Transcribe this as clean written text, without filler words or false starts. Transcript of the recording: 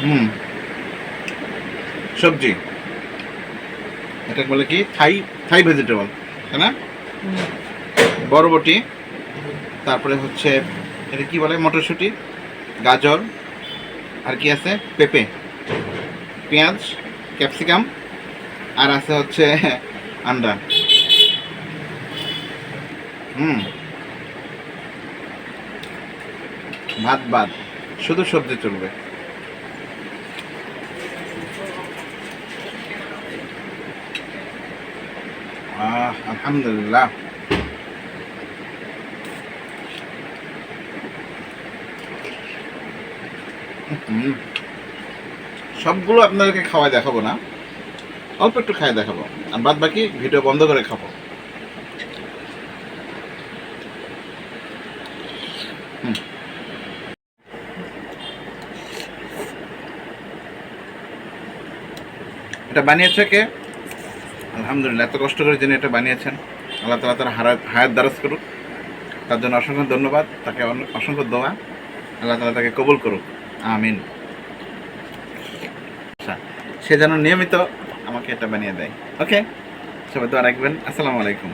হুম, সবজি। এটা বলে কি থাই, থাই ভেজিটেবল, তাই না? বরবটি, তারপরে হচ্ছে এটা কি বলে, মটরশুঁটি, গাজর, আর কি আছে, পেঁপে, পেঁয়াজ, ক্যাপসিকাম, আর আছে হচ্ছে আন্ডা। হুম, ভাত বাদ, শুধু সবজি চলবে। আলহামদুলিল্লাহ। হুম, সবগুলো আপনাদেরকে খাওয়াই দেখাবো না, অল্প একটু খাই দেখাবো, আর বাদ বাকি ভিডিও বন্ধ করে খাবো। হুম, এটা বানিয়েছে কে? আলহামদুলিল্লাহ, এত কষ্ট করে যিনি এটা বানিয়েছেন, আল্লাহ তালা তার হায়াত দারাজ করুক, তার জন্য অসংখ্য ধন্যবাদ, তাকে অসংখ্য দোয়া, আল্লাহ তালা তাকে কবুল করুক, আমিন। আচ্ছা, সে যেন নিয়মিত আমাকে এটা বানিয়ে দেয়। ওকে, সবাই দোয়া রাখবেন। আসসালামু আলাইকুম।